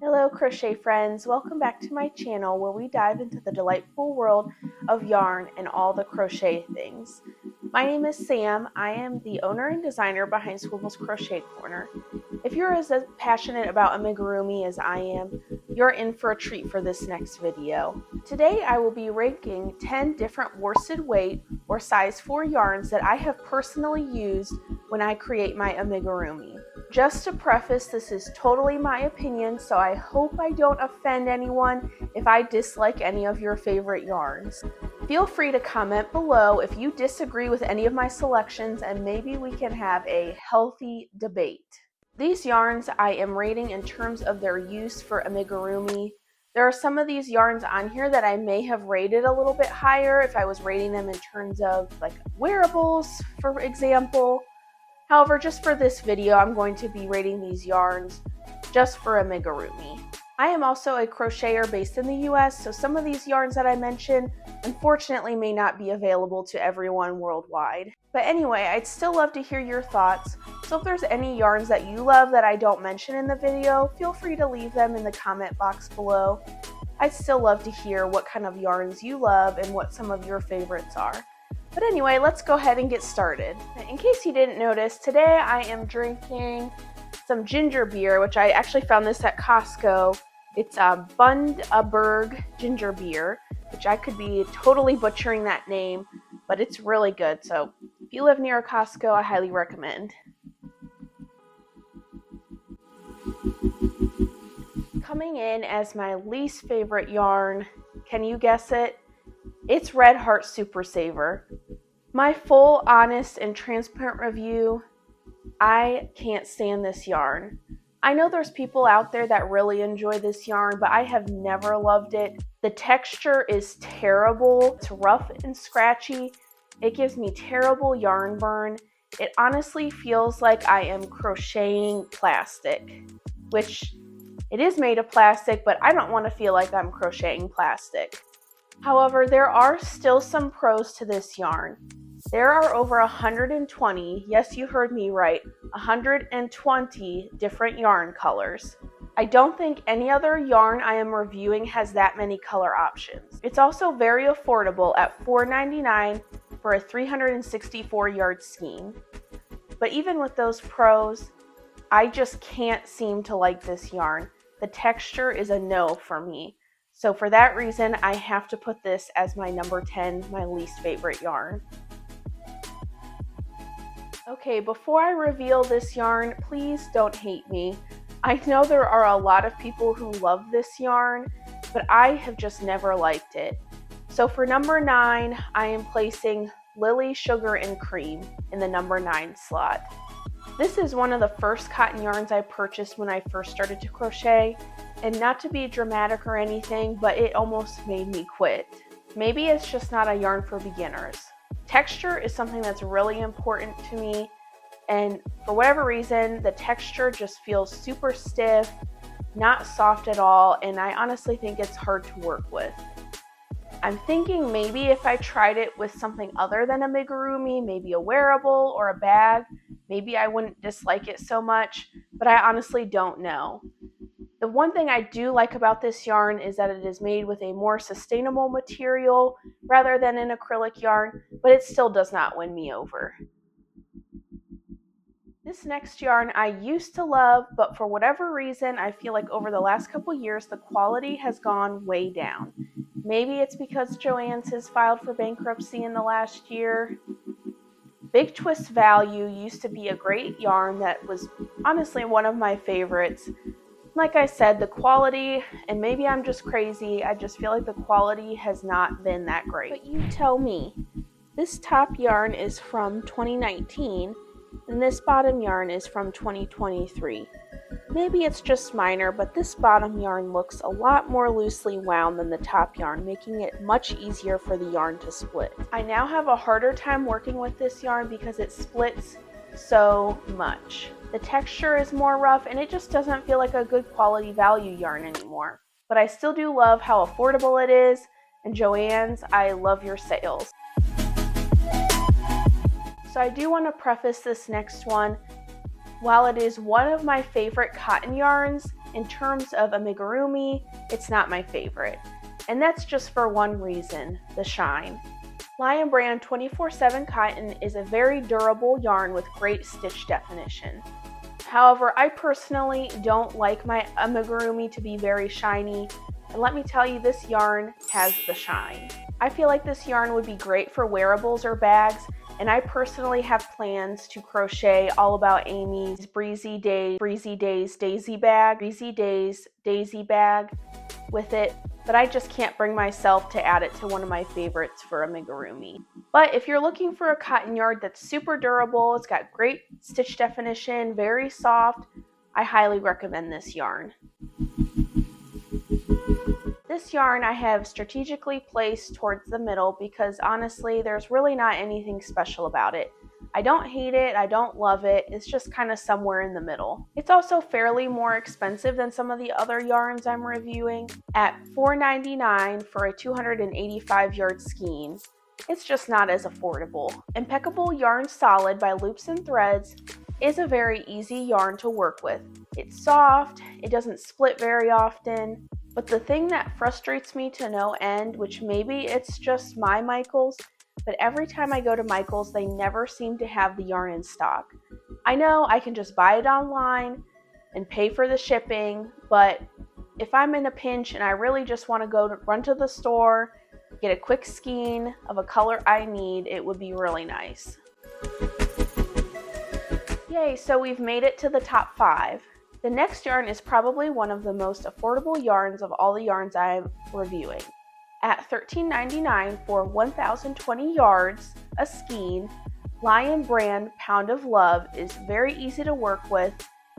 Hello crochet friends, welcome back to my channel where we dive into the delightful world of yarn and all the crochet things. My name is Sam. I am the owner and designer behind Swivel's Crochet Corner. If you're as passionate about amigurumi as I am, you're in for a treat for this next video. Today I will be ranking 10 different worsted weight or size 4 yarns that I have personally used when I create my amigurumi. Just to preface, this is totally my opinion, so I hope I don't offend anyone if I dislike any of your favorite yarns. Feel free to comment below if you disagree with any of my selections, and maybe we can have a healthy debate. These yarns I am rating in terms of their use for amigurumi. There are some of these yarns on here that I may have rated a little bit higher if I was rating them in terms of like wearables, for example. However, just for this video, I'm going to be rating these yarns just for amigurumi. I am also a crocheter based in the US, so some of these yarns that I mentioned unfortunately may not be available to everyone worldwide. But anyway, I'd still love to hear your thoughts, so if there's any yarns that you love that I don't mention in the video, feel free to leave them in the comment box below. I'd still love to hear what kind of yarns you love and what some of your favorites are. But anyway, let's go ahead and get started. In case you didn't notice, today I am drinking some ginger beer, which I actually found this at Costco. It's a Bundaberg ginger beer, which I could be totally butchering that name, but it's really good. So if you live near a Costco, I highly recommend. Coming in as my least favorite yarn, can you guess it? It's Red Heart Super Saver. My full, honest, and transparent review, I can't stand this yarn. I know there's people out there that really enjoy this yarn, but I have never loved it. The texture is terrible. It's rough and scratchy. It gives me terrible yarn burn. It honestly feels like I am crocheting plastic, which it is made of plastic, but I don't want to feel like I'm crocheting plastic. However, there are still some pros to this yarn. There are over 120, yes, you heard me right, 120 different yarn colors. I don't think any other yarn I am reviewing has that many color options. It's also very affordable at $4.99 for a 364 yard skein. But even with those pros, I just can't seem to like this yarn. The texture is a no for me. So for that reason, I have to put this as my number 10, my least favorite yarn. Okay, before I reveal this yarn, please don't hate me. I know there are a lot of people who love this yarn, but I have just never liked it. So for number 9, I am placing Lily Sugar and Cream in the number 9 slot. This is one of the first cotton yarns I purchased when I first started to crochet. And not to be dramatic or anything, but it almost made me quit. Maybe it's just not a yarn for beginners. Texture is something that's really important to me, and for whatever reason, the texture just feels super stiff, not soft at all, and I honestly think it's hard to work with. I'm thinking maybe if I tried it with something other than amigurumi, maybe a wearable or a bag, maybe I wouldn't dislike it so much, but I honestly don't know. The one thing I do like about this yarn is that it is made with a more sustainable material rather than an acrylic yarn, but it still does not win me over. This next yarn I used to love, but for whatever reason, I feel like over the last couple years, the quality has gone way down. Maybe it's because Joann's has filed for bankruptcy in the last year. Big Twist Value used to be a great yarn that was honestly one of my favorites. Like I said, the quality, and maybe I'm just crazy, I just feel like the quality has not been that great. But you tell me. This top yarn is from 2019, and this bottom yarn is from 2023. Maybe it's just minor, but this bottom yarn looks a lot more loosely wound than the top yarn, making it much easier for the yarn to split. I now have a harder time working with this yarn because it splits so much. The texture is more rough and it just doesn't feel like a good quality value yarn anymore. But I still do love how affordable it is, and Joann's, I love your sales. So I do want to preface this next one. While it is one of my favorite cotton yarns, in terms of amigurumi, it's not my favorite. And that's just for one reason, the shine. Lion Brand 24/7 cotton is a very durable yarn with great stitch definition. However, I personally don't like my amigurumi to be very shiny, and let me tell you, this yarn has the shine. I feel like this yarn would be great for wearables or bags, and I personally have plans to crochet All About Amy's Breezy Days Daisy bag with it, but I just can't bring myself to add it to one of my favorites for amigurumi. But if you're looking for a cotton yarn that's super durable, it's got great stitch definition, very soft, I highly recommend this yarn. This yarn I have strategically placed towards the middle because honestly, there's really not anything special about it. I don't hate it, I don't love it, it's just kind of somewhere in the middle. It's also fairly more expensive than some of the other yarns I'm reviewing. At $4.99 for a 285 yard skein, it's just not as affordable. Impeccable Yarn Solid by Loops and Threads is a very easy yarn to work with. It's soft, it doesn't split very often, but the thing that frustrates me to no end, which maybe it's just my Michaels, but every time I go to Michaels, they never seem to have the yarn in stock. I know I can just buy it online and pay for the shipping, but if I'm in a pinch and I really just want to run to the store, get a quick skein of a color I need, it would be really nice. Yay, so we've made it to the top 5. The next yarn is probably one of the most affordable yarns of all the yarns I'm reviewing. At $13.99 for 1,020 yards, a skein, Lion Brand Pound of Love is very easy to work with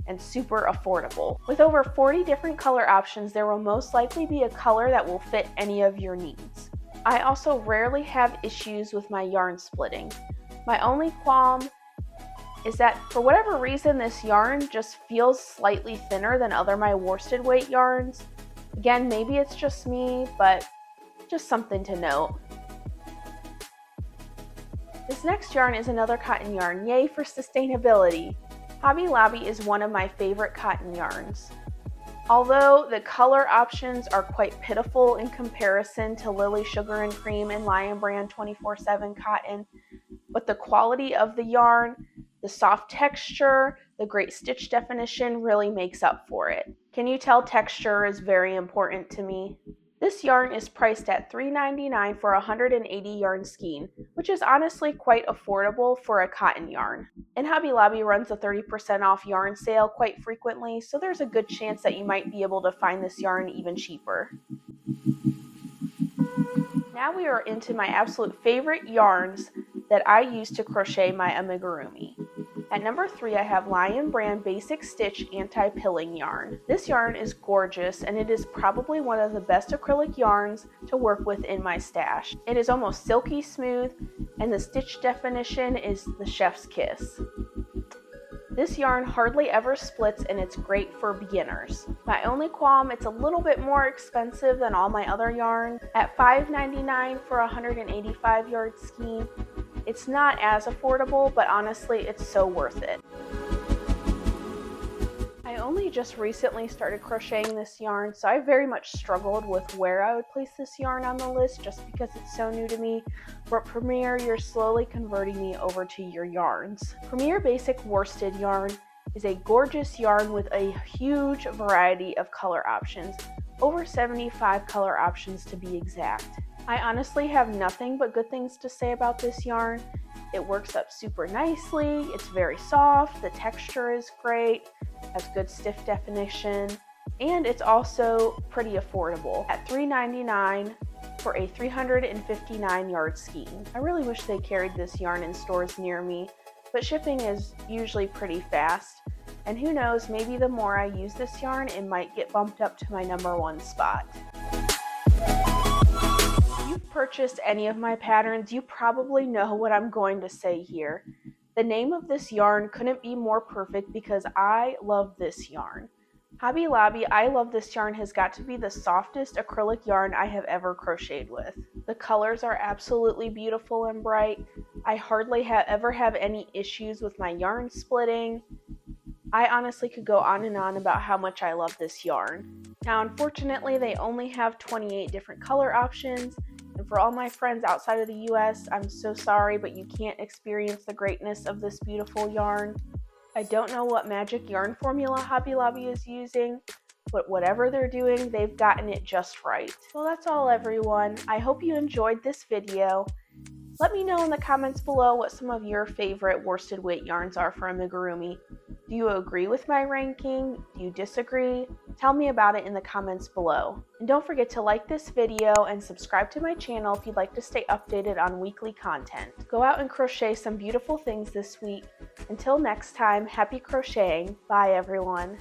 and super affordable. With over 40 different color options, there will most likely be a color that will fit any of your needs. I also rarely have issues with my yarn splitting. My only qualm is that for whatever reason, this yarn just feels slightly thinner than other my worsted weight yarns. Again, maybe it's just me, but just something to note. This next yarn is another cotton yarn. Yay for sustainability! Hobby Lobby is one of my favorite cotton yarns. Although the color options are quite pitiful in comparison to Lily Sugar and Cream and Lion Brand 24/7 cotton, but the quality of the yarn, the soft texture, the great stitch definition really makes up for it. Can you tell texture is very important to me? This yarn is priced at $3.99 for a 180 yarn skein, which is honestly quite affordable for a cotton yarn. And Hobby Lobby runs a 30% off yarn sale quite frequently, so there's a good chance that you might be able to find this yarn even cheaper. Now we are into my absolute favorite yarns that I use to crochet my amigurumi. At number 3, I have Lion Brand Basic Stitch Anti-Pilling Yarn. This yarn is gorgeous, and it is probably one of the best acrylic yarns to work with in my stash. It is almost silky smooth, and the stitch definition is the chef's kiss. This yarn hardly ever splits, and it's great for beginners. My only qualm, it's a little bit more expensive than all my other yarns. At $5.99 for a 185 yard skein, it's not as affordable, but honestly, it's so worth it. I only just recently started crocheting this yarn, so I very much struggled with where I would place this yarn on the list just because it's so new to me. But Premier, you're slowly converting me over to your yarns. Premier Basic Worsted Yarn is a gorgeous yarn with a huge variety of color options, over 75 color options to be exact. I honestly have nothing but good things to say about this yarn. It works up super nicely, it's very soft, the texture is great, has good stiff definition, and it's also pretty affordable at $3.99 for a 359 yard skein. I really wish they carried this yarn in stores near me, but shipping is usually pretty fast, and who knows, maybe the more I use this yarn, it might get bumped up to my number 1 spot. If you've purchased any of my patterns, you probably know what I'm going to say here. The name of this yarn couldn't be more perfect because I love this yarn. Hobby Lobby I Love This Yarn has got to be the softest acrylic yarn I have ever crocheted with. The colors are absolutely beautiful and bright. I hardly ever have any issues with my yarn splitting. I honestly could go on and on about how much I love this yarn. Now, unfortunately, they only have 28 different color options, and for all my friends outside of the US, I'm so sorry, but you can't experience the greatness of this beautiful yarn. I don't know what magic yarn formula Hobby Lobby is using, but whatever they're doing, they've gotten it just right. Well, that's all, everyone. I hope you enjoyed this video. Let me know in the comments below what some of your favorite worsted weight yarns are for amigurumi. Do you agree with my ranking? Do you disagree? Tell me about it in the comments below. And don't forget to like this video and subscribe to my channel if you'd like to stay updated on weekly content. Go out and crochet some beautiful things this week. Until next time, happy crocheting. Bye, everyone.